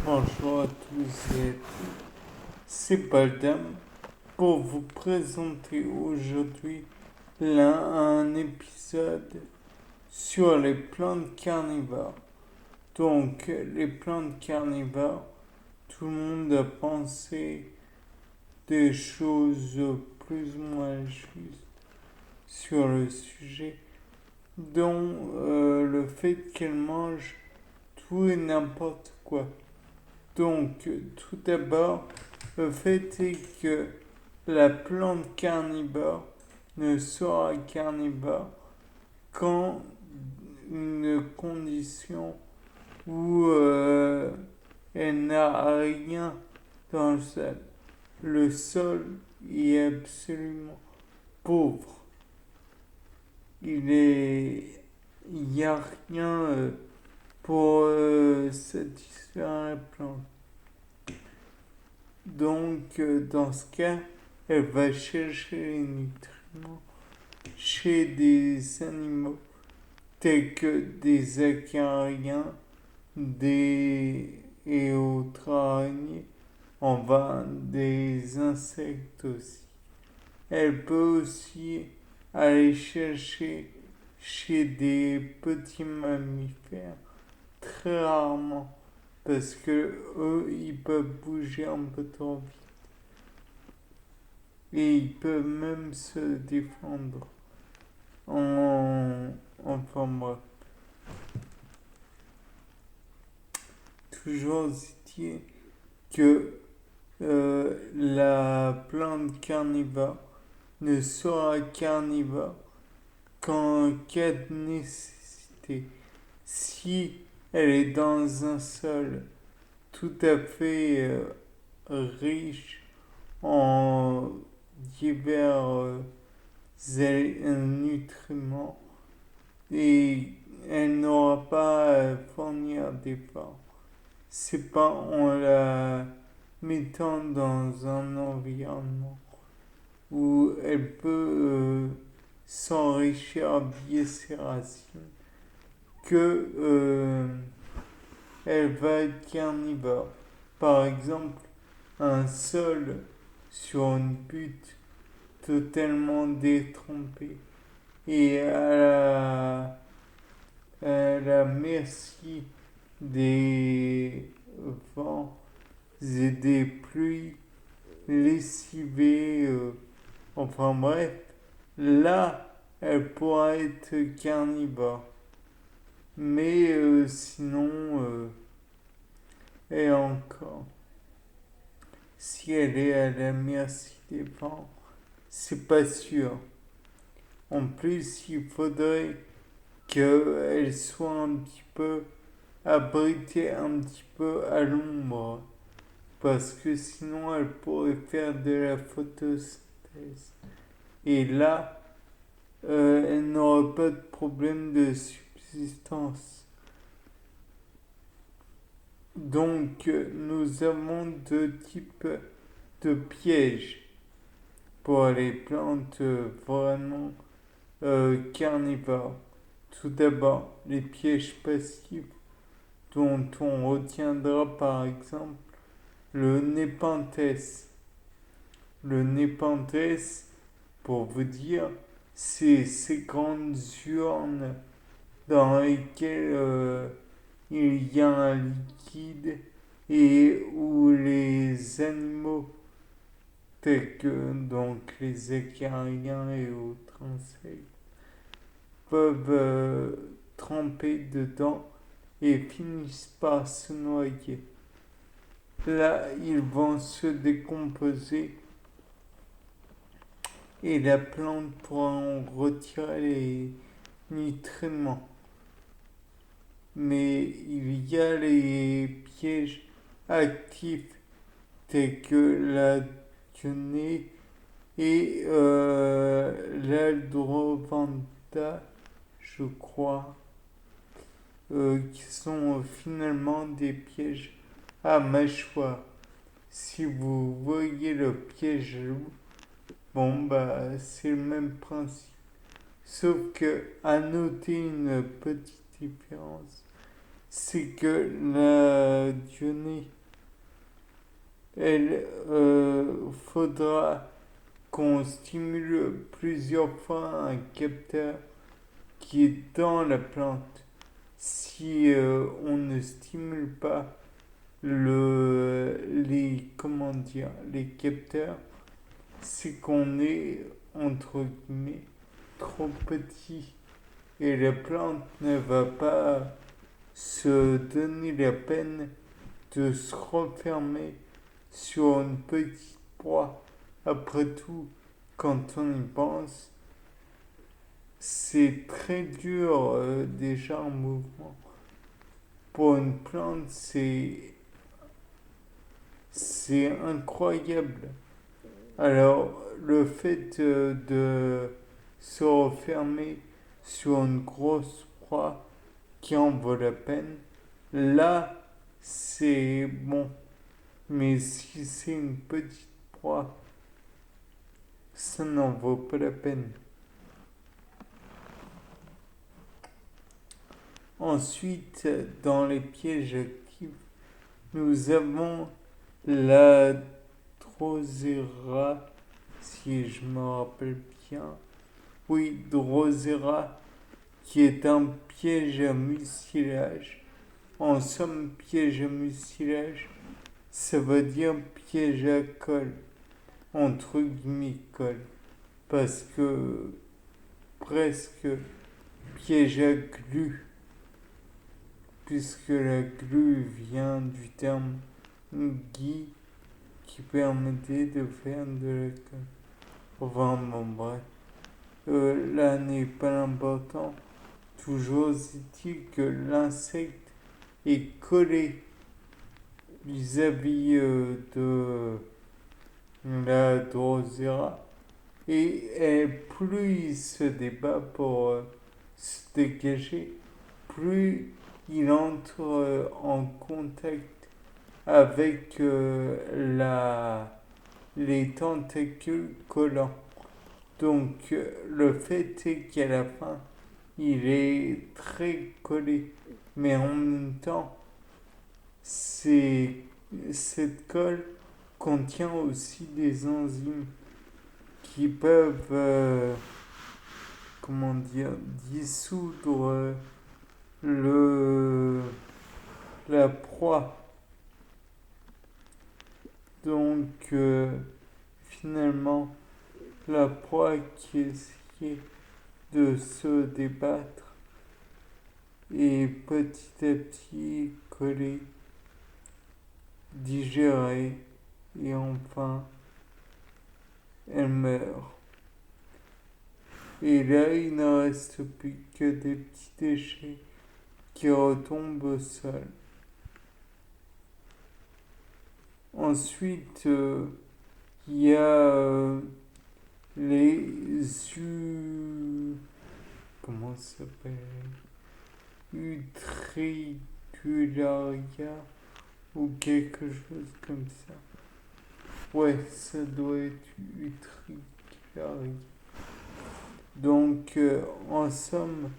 Bonjour à tous et à toutes, c'est Baldam pour vous présenter aujourd'hui un épisode sur les plantes carnivores. Donc, les plantes carnivores, tout le monde a pensé des choses plus ou moins justes sur le sujet, dont le fait qu'elles mangent tout et n'importe quoi. Donc, tout d'abord, le fait est que la plante carnivore ne sera carnivore qu'en une condition où elle n'a rien dans le sol. Le sol est absolument pauvre. Il n'y a rien pour satisfaire la plante. Donc, dans ce cas, elle va chercher les nutriments chez des animaux tels que des acariens, des et autres araignées, enfin des insectes aussi. Elle peut aussi aller chercher chez des petits mammifères, très rarement, parce que eux, ils peuvent bouger un peu trop vite. Et ils peuvent même se défendre. Enfin bref. Toujours est que la plante carnivore ne sera carnivore qu'en cas de nécessité. Si elle est dans un sol tout à fait riche en divers nutriments et elle n'aura pas à fournir d'efforts. C'est pas en la mettant dans un environnement où elle peut s'enrichir via ses racines que elle va être carnivore. Par exemple, un sol sur une butte totalement détrempée et à la merci des vents et des pluies lessivées, enfin bref, là, elle pourra être carnivore. Mais sinon, et encore, si elle est à la merci des vents, c'est pas sûr. En plus, il faudrait qu'elle soit un petit peu abritée un petit peu à l'ombre. Parce que sinon, elle pourrait faire de la photosynthèse. Et là, elle n'aura pas de problème de subsistance. Donc, nous avons deux types de pièges pour les plantes vraiment carnivores. Tout d'abord, les pièges passifs dont on retiendra par exemple le Nepenthes. Le Nepenthes, pour vous dire, c'est ces grandes urnes dans lesquelles il y a un liquide et où les animaux tels que donc les acariens et autres insectes peuvent tremper dedans et finissent par se noyer. Là, ils vont se décomposer et la plante pourra en retirer les nutriments. Mais il y a les pièges actifs tels que la dionée et l'aldrovanda, je crois, qui sont finalement des pièges à mâchoire. Si vous voyez le piège loup, bon bah c'est le même principe. Sauf que, à noter une petite différence, c'est que la donnée, elle faudra qu'on stimule plusieurs fois un capteur qui est dans la plante. Si on ne stimule pas comment dire, les capteurs, c'est qu'on est entre guillemets trop petit et la plante ne va pas se donner la peine de se refermer sur une petite proie. Après tout, quand on y pense, c'est très dur déjà en mouvement. Pour une plante, c'est incroyable. Alors, le fait de se refermer sur une grosse proie qui en vaut la peine, là, c'est bon. Mais si c'est une petite proie, ça n'en vaut pas la peine. Ensuite, dans les pièges actifs, nous avons la Drosera, si je me rappelle bien. Oui, Drosera, qui est un piège à mucilage. En somme, piège à mucilage, ça veut dire piège à colle, entre guillemets colle, parce que presque piège à glu, puisque la glu vient du terme gui qui permettait de faire de la colle. Enfin bon bref, là n'est pas l'important. Toujours est-il que l'insecte est collé vis-à-vis de la Drosera et plus il se débat pour se dégager, plus il entre en contact avec les tentacules collants. Donc le fait est qu'à la fin, il est très collé. Mais en même temps, cette colle contient aussi des enzymes qui peuvent, comment dire, dissoudre le, la proie. Donc, finalement, la proie qui essayait de se débattre est petit à petit collée, digérée, et enfin, elle meurt. Et là, il ne reste plus que des petits déchets qui retombent au sol. Ensuite, il y a les comment ça s'appelle, utricularia ou quelque chose comme ça. Ouais, ça doit être utricularia. Donc, en somme,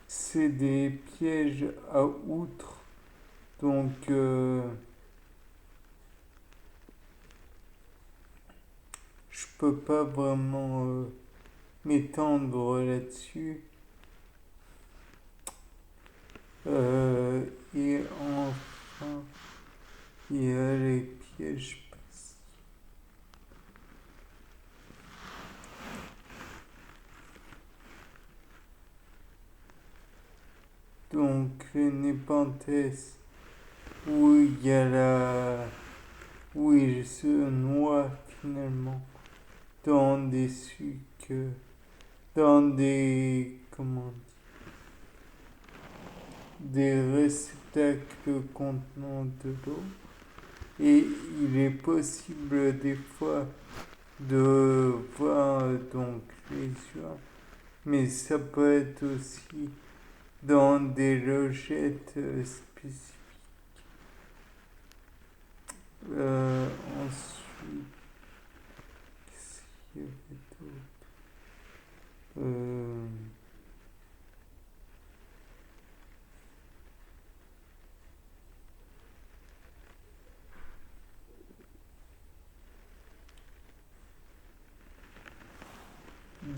c'est des pièges à outre. Donc, je peux pas vraiment m'étendre là-dessus. Et enfin, il y a les pièges passifs. Donc, les népenthes, où il y a où il se noie finalement dans des sucs, dans des, comment dire, des réceptacles contenant de l'eau. Et il est possible des fois de voir donc les yeux, mais ça peut être aussi dans des logettes spécifiques. Ensuite, qu'est-ce qu'il y avait d'autre?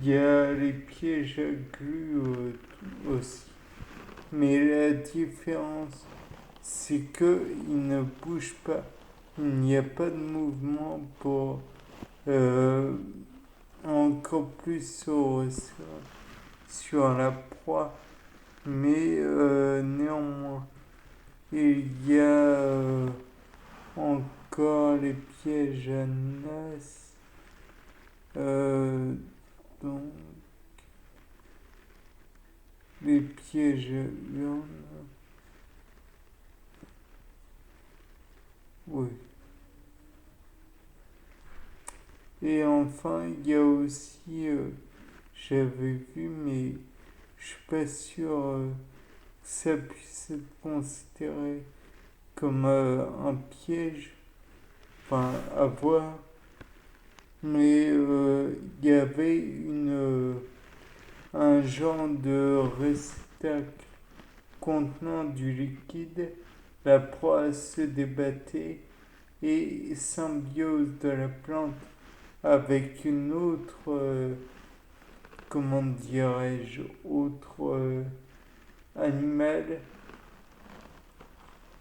Il y a les pièges à glu aussi. Mais la différence, c'est qu'ils ne bougent pas. Il n'y a pas de mouvement pour encore plus sur la proie. Mais néanmoins, il y a encore les pièges à nas. Donc, les pièges urnes. Oui. Et enfin, il y a aussi, j'avais vu, mais je suis pas sûr que ça puisse être considéré comme un piège, enfin à voir. Mais il y avait un genre de réceptacle contenant du liquide, la proie se débattait et symbiose de la plante avec une autre, comment dirais-je, autre animal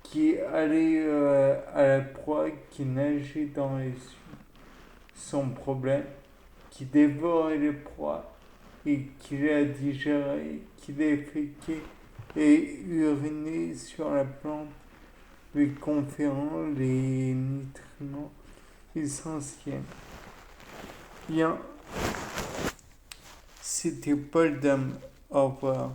qui allait à la proie, qui nageait dans les son problème, qui dévorait les proies et qui la digérait, qui déféquait et urinait sur la plante, lui conférant les nutriments essentiels. Bien, c'était Paul Dame. Au revoir.